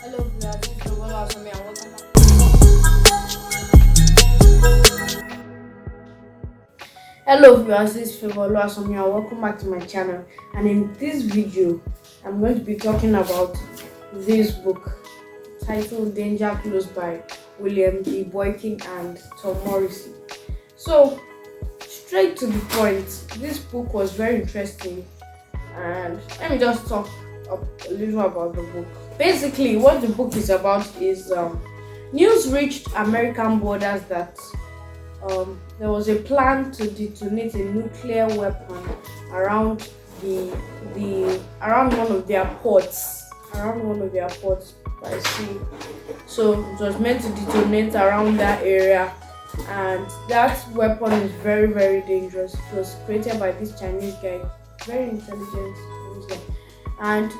Hello, viewers. This is Radiolaps and welcome back. Hello, viewers. This is Radiolaps and welcome back to my channel. And in this video, I'm going to be talking about this book titled "Danger Close" by William D. Boykin and Tom Morrissey. So, straight to the point, this book was very interesting, and let me just talk a little about the book. Basically, what the book is about is news reached American borders that there was a plan to detonate a nuclear weapon around around one of their ports, by sea. So it was meant to detonate around that area, and that weapon is very very dangerous. It was created by this Chinese guy, very intelligent Chinese guy. And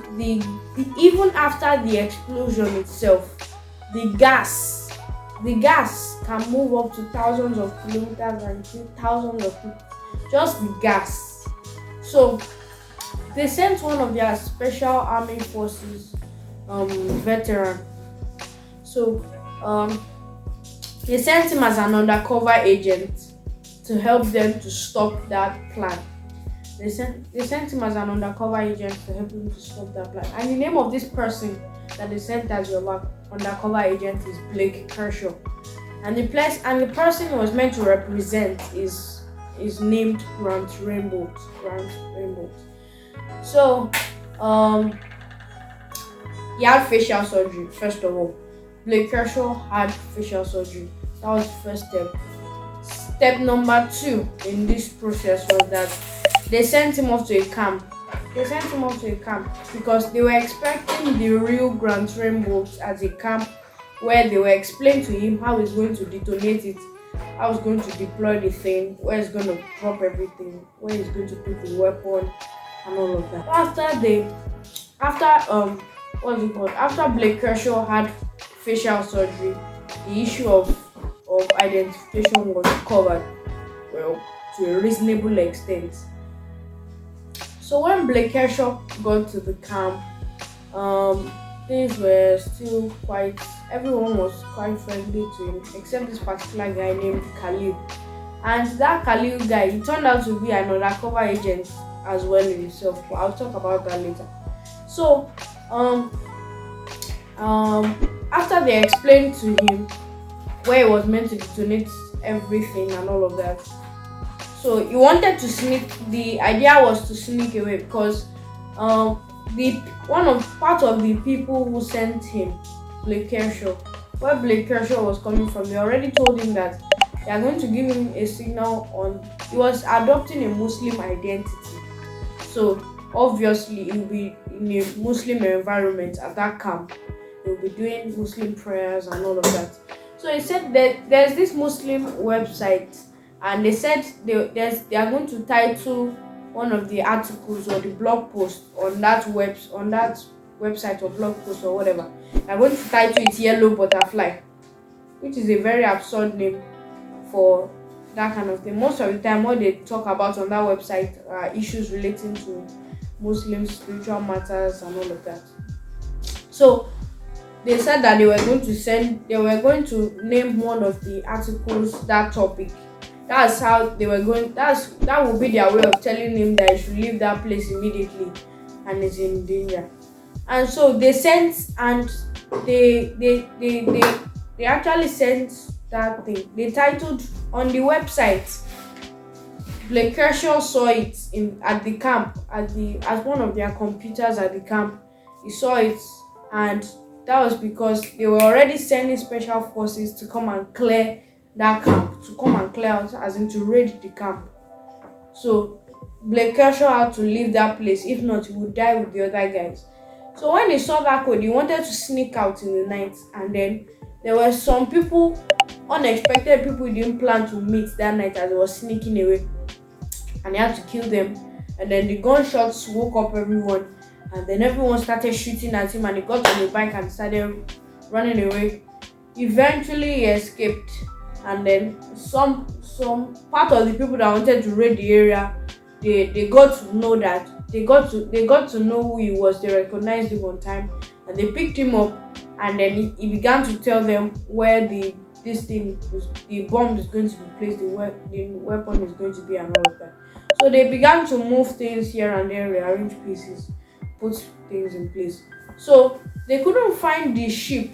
even after the explosion itself, the gas can move up to thousands of kilometers and kill thousands of people, just the gas. So they sent one of their special army forces veteran. So they sent him as an undercover agent to help them to stop that plan. They sent him as an undercover agent to help him to stop that plan. And the name of this person that they sent as your undercover agent is Blake Kershaw. And the person he was meant to represent is named Grant Rainbow. So he had facial surgery. First of all, Blake Kershaw had facial surgery. That was the first step. Step number 2 in this process was that they sent him off to a camp. Because they were expecting the real Grant Rainbow at a camp where they were explaining to him how he's going to detonate it, how he's going to deploy the thing, where he's going to drop everything, where he's going to put the weapon, and all of that. After Blake Kershaw had facial surgery, the issue of identification was covered, well, to a reasonable extent. So when Blake Kershaw got to the camp, things were still everyone was quite friendly to him, except this particular guy named Khalil. And that Khalil guy, he turned out to be an undercover agent as well in himself, but I'll talk about that later. So, after they explained to him where he was meant to detonate everything and all of that, so he wanted to sneak. The idea was to sneak away because part of the people who sent him, Blake Kershaw, where Blake Kershaw was coming from, they already told him that they are going to give him a signal on. He was adopting a Muslim identity, so obviously he will be in a Muslim environment at that camp. He will be doing Muslim prayers and all of that. So he said that there's this Muslim website, and they said they are going to title one of the articles or the blog post on that website or blog post or whatever. They're going to title it "Yellow Butterfly," which is a very absurd name for that kind of thing. Most of the time, what they talk about on that website are issues relating to Muslim spiritual matters and all of that. So they said that they were going to name one of the articles that topic. That's how they were going. That would be their way of telling him that he should leave that place immediately and is in danger. And so they sent, and they actually sent that thing. They titled on the website. Blake Kershaw saw it at the camp at one of their computers at the camp. He saw it, and that was because they were already sending special forces to come and clear that camp, to come and clear out, as in to raid the camp. So Blake Kershaw had to leave that place, if not he would die with the other guys. So when they saw that code, he wanted to sneak out in the night, and then there were some people, unexpected people he didn't plan to meet that night as he was sneaking away, and he had to kill them. And then the gunshots woke up everyone, and then everyone started shooting at him, and he got on the bike and started running away. Eventually he escaped, and then some part of the people that wanted to raid the area, they got to know who he was. They recognized him on time, and they picked him up and then he began to tell them where the bomb is going to be placed, the weapon is going to be, and all of that. So they began to move things here and there, rearrange pieces, put things in place. So they couldn't find the ship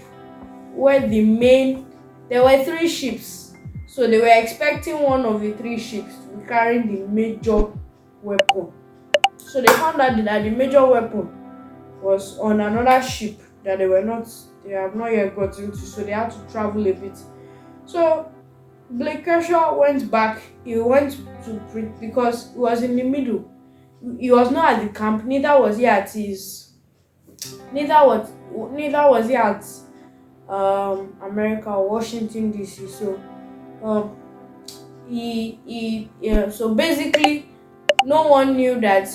where there were three ships. So they were expecting one of the three ships to be carrying the major weapon. So they found out that the major weapon was on another ship that they have not yet gotten to, so they had to travel a bit. So Blake Kershaw went back. He went because he was in the middle. He was not at the camp. Neither was he at America or Washington DC. So so basically no one knew that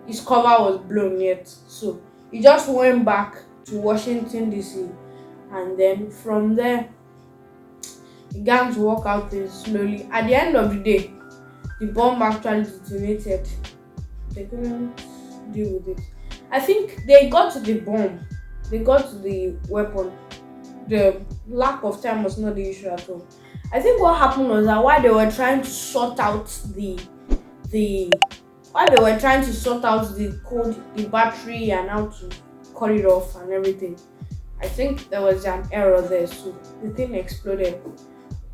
his cover was blown yet. So he just went back to Washington DC, and then from there he began to work out things slowly. At the end of the day, the bomb actually detonated. They couldn't deal with it. I think they got to the bomb. They got to the weapon. The lack of time was not the issue at all. I think what happened was that while they were trying to sort out the code, the battery, and how to cut it off and everything, I think there was an error there. So the thing exploded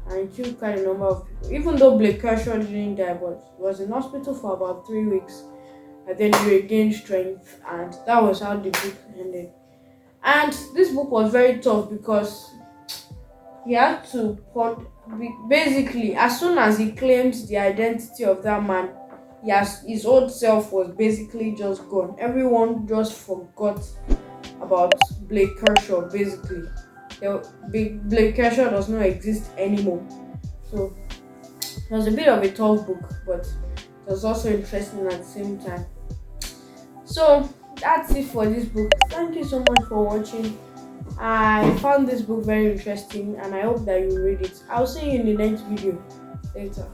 and it killed quite a number of people. Even though Blake Kershaw didn't die, but he was in hospital for about 3 weeks, and then he regained strength, and that was how the book ended. And this book was very tough because he had to basically, as soon as he claims the identity of that man, his old self was basically just gone. Everyone just forgot about Blake Kershaw. Basically, Blake Kershaw does not exist anymore. So it was a bit of a tough book, but it was also interesting at the same time. So that's it for this book. Thank you so much for watching. I found this book very interesting and I hope that you read it. I'll see you in the next video later.